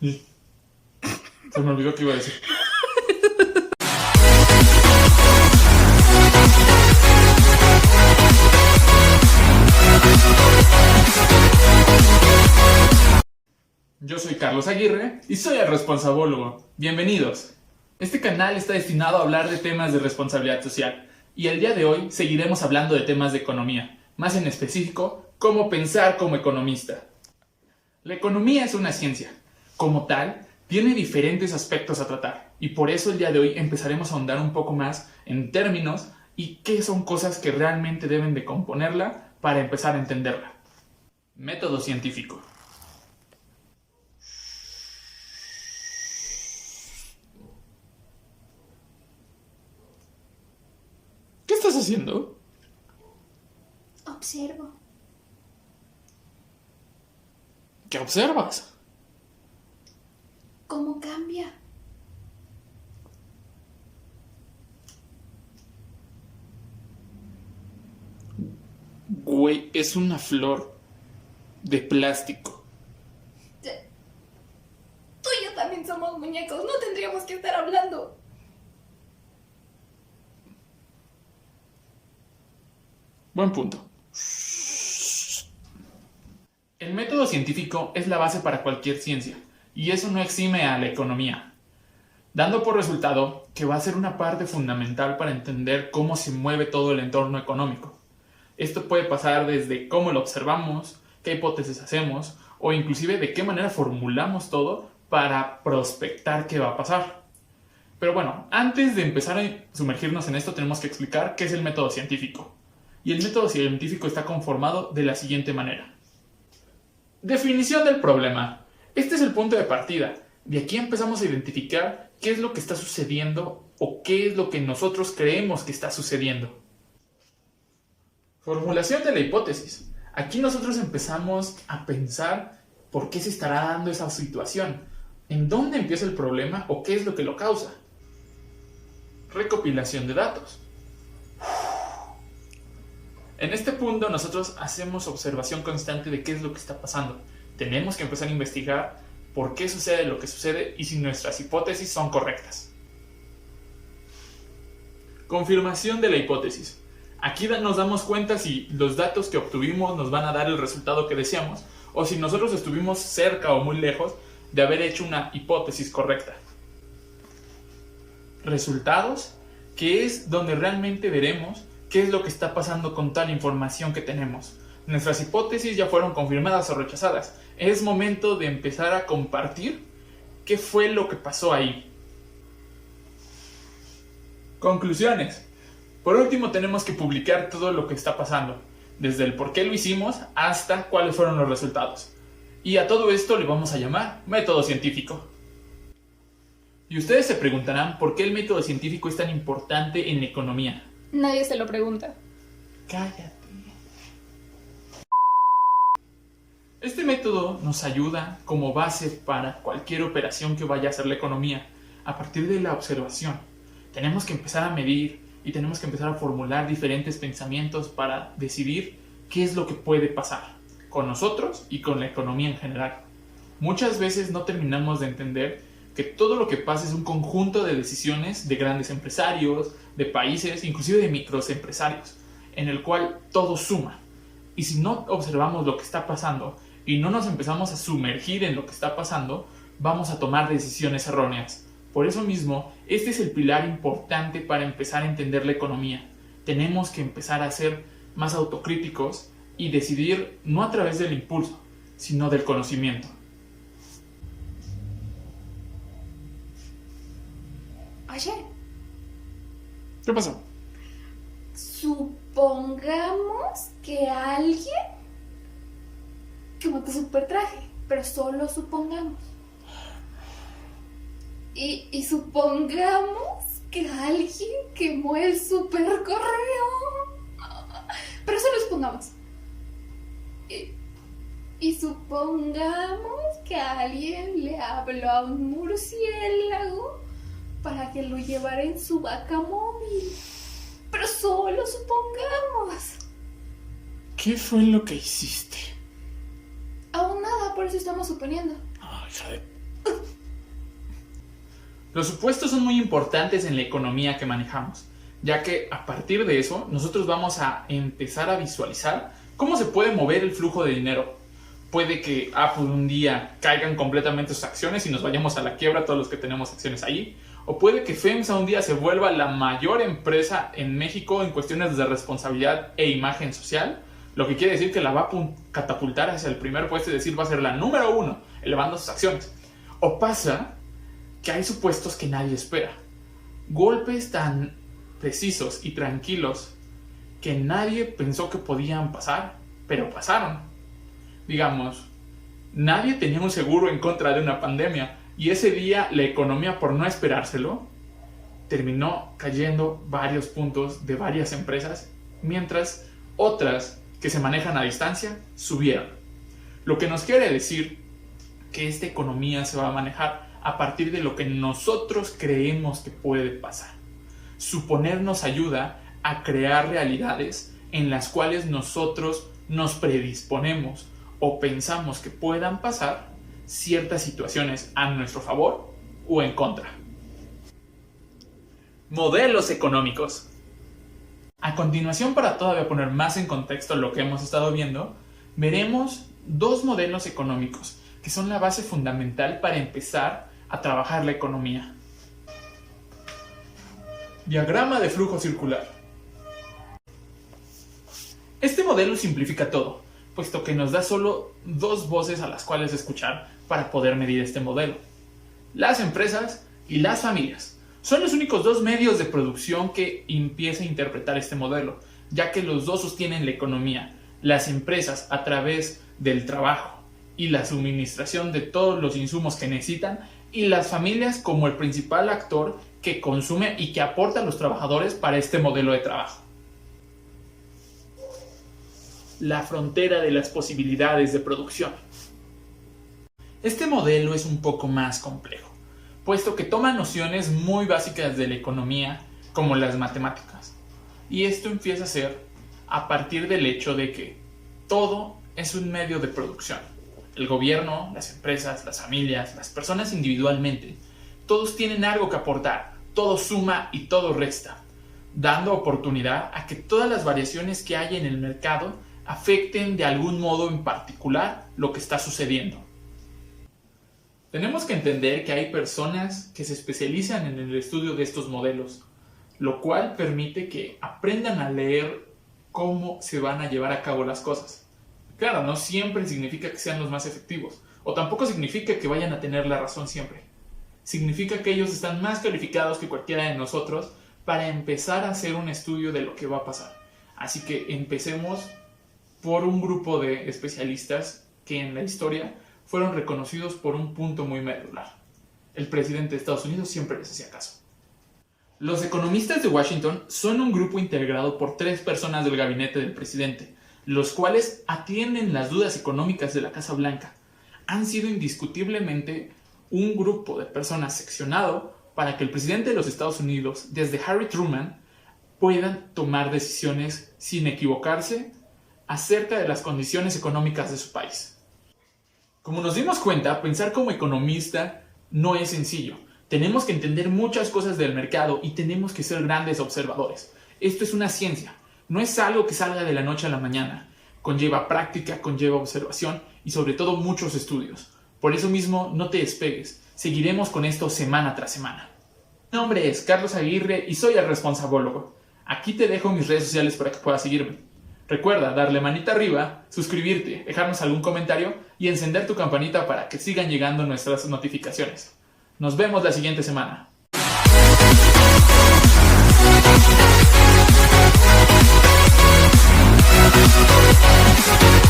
Y se me olvidó que iba a decir. Yo soy Carlos Aguirre y soy el responsabólogo. Bienvenidos. Este canal está destinado a hablar de temas de responsabilidad social y el día de hoy seguiremos hablando de temas de economía, más en específico, cómo pensar como economista. La economía es una ciencia. Como tal, tiene diferentes aspectos a tratar y por eso el día de hoy empezaremos a ahondar un poco más en términos y qué son cosas que realmente deben de componerla para empezar a entenderla. Método científico. ¿Qué estás haciendo? Observo. ¿Qué observas? ¿Cómo cambia? Güey, es una flor de plástico. Tú y yo también somos muñecos, no tendríamos que estar hablando. Buen punto. El método científico es la base para cualquier ciencia, y eso no exime a la economía, dando por resultado que va a ser una parte fundamental para entender cómo se mueve todo el entorno económico. Esto puede pasar desde cómo lo observamos, qué hipótesis hacemos, o inclusive de qué manera formulamos todo para prospectar qué va a pasar. Pero bueno, antes de empezar a sumergirnos en esto tenemos que explicar qué es el método científico. Y el método científico está conformado de la siguiente manera. Definición del problema. Este es el punto de partida. De aquí empezamos a identificar qué es lo que está sucediendo o qué es lo que nosotros creemos que está sucediendo. Formulación de la hipótesis. Aquí nosotros empezamos a pensar por qué se estará dando esa situación, en dónde empieza el problema o qué es lo que lo causa. Recopilación de datos. En este punto nosotros hacemos observación constante de qué es lo que está pasando. Tenemos que empezar a investigar por qué sucede lo que sucede y si nuestras hipótesis son correctas. Confirmación de la hipótesis. Aquí nos damos cuenta si los datos que obtuvimos nos van a dar el resultado que deseamos o si nosotros estuvimos cerca o muy lejos de haber hecho una hipótesis correcta. Resultados, que es donde realmente veremos qué es lo que está pasando con tal información que tenemos. Nuestras hipótesis ya fueron confirmadas o rechazadas. Es momento de empezar a compartir qué fue lo que pasó ahí. Conclusiones. Por último, tenemos que publicar todo lo que está pasando, desde el por qué lo hicimos hasta cuáles fueron los resultados. Y a todo esto le vamos a llamar método científico. Y ustedes se preguntarán por qué el método científico es tan importante en economía. Nadie se lo pregunta. Cállate. Este método nos ayuda como base para cualquier operación que vaya a hacer la economía. A partir de la observación, tenemos que empezar a medir y tenemos que empezar a formular diferentes pensamientos para decidir qué es lo que puede pasar con nosotros y con la economía en general. Muchas veces no terminamos de entender que todo lo que pasa es un conjunto de decisiones de grandes empresarios, de países, inclusive de microempresarios, en el cual todo suma. Y si no observamos lo que está pasando y no nos empezamos a sumergir en lo que está pasando, vamos a tomar decisiones erróneas. Por eso mismo, este es el pilar importante para empezar a entender la economía. Tenemos que empezar a ser más autocríticos y decidir no a través del impulso, sino del conocimiento. Oye, ¿Qué pasó? supongamos que alguien como que super traje, pero solo supongamos. Y supongamos que alguien quemó el super correo. Pero solo supongamos. Y supongamos que alguien le habló a un murciélago para que lo llevara en su vaca móvil. Pero solo supongamos. ¿Qué fue lo que hiciste? Aún nada, por eso estamos suponiendo. Oh, hija de Los supuestos son muy importantes en la economía que manejamos, ya que a partir de eso nosotros vamos a empezar a visualizar cómo se puede mover el flujo de dinero. Puede que Apple un día caigan completamente sus acciones y nos vayamos a la quiebra todos los que tenemos acciones ahí. O puede que FEMSA un día se vuelva la mayor empresa en México en cuestiones de responsabilidad e imagen social, lo que quiere decir que la va a catapultar hacia el primer puesto, es decir, va a ser la número 1, elevando sus acciones. O pasa que hay supuestos que nadie espera. Golpes tan precisos y tranquilos que nadie pensó que podían pasar, pero pasaron. Digamos, nadie tenía un seguro en contra de una pandemia y ese día la economía, por no esperárselo, terminó cayendo varios puntos de varias empresas, mientras otras que se manejan a distancia subieron. Lo que nos quiere decir que esta economía se va a manejar a partir de lo que nosotros creemos que puede pasar. Suponer nos ayuda a crear realidades en las cuales nosotros nos predisponemos o pensamos que puedan pasar ciertas situaciones a nuestro favor o en contra. Modelos económicos. A continuación, para todavía poner más en contexto lo que hemos estado viendo, veremos dos modelos económicos que son la base fundamental para empezar a trabajar la economía. Diagrama de flujo circular. Este modelo simplifica todo, puesto que nos da solo dos voces a las cuales escuchar para poder medir este modelo. Las empresas y las familias son los únicos dos medios de producción que empieza a interpretar este modelo, ya que los dos sostienen la economía. Las empresas a través del trabajo y la suministración de todos los insumos que necesitan, y las familias como el principal actor que consume y que aporta a los trabajadores para este modelo de trabajo. La frontera de las posibilidades de producción. Este modelo es un poco más complejo, puesto que toma nociones muy básicas de la economía, como las matemáticas. Y esto empieza a ser a partir del hecho de que todo es un medio de producción. El gobierno, las empresas, las familias, las personas individualmente, todos tienen algo que aportar, todo suma y todo resta, dando oportunidad a que todas las variaciones que hay en el mercado afecten de algún modo en particular lo que está sucediendo. Tenemos que entender que hay personas que se especializan en el estudio de estos modelos, lo cual permite que aprendan a leer cómo se van a llevar a cabo las cosas. Claro, no siempre significa que sean los más efectivos, o tampoco significa que vayan a tener la razón siempre. Significa que ellos están más calificados que cualquiera de nosotros para empezar a hacer un estudio de lo que va a pasar. Así que empecemos por un grupo de especialistas que en la historia fueron reconocidos por un punto muy medular. El presidente de Estados Unidos siempre les hacía caso. Los economistas de Washington son un grupo integrado por 3 personas del gabinete del presidente, los cuales atienden las dudas económicas de la Casa Blanca. Han sido indiscutiblemente un grupo de personas seccionado para que el presidente de los Estados Unidos, desde Harry Truman, puedan tomar decisiones sin equivocarse acerca de las condiciones económicas de su país. Como nos dimos cuenta, pensar como economista no es sencillo. Tenemos que entender muchas cosas del mercado y tenemos que ser grandes observadores. Esto es una ciencia, no es algo que salga de la noche a la mañana. Conlleva práctica, conlleva observación y sobre todo muchos estudios. Por eso mismo, no te despegues. Seguiremos con esto semana tras semana. Mi nombre es Carlos Aguirre y soy el responsabólogo. Aquí te dejo mis redes sociales para que puedas seguirme. Recuerda darle manita arriba, suscribirte, dejarnos algún comentario y encender tu campanita para que sigan llegando nuestras notificaciones. Nos vemos la siguiente semana. We'll be right back.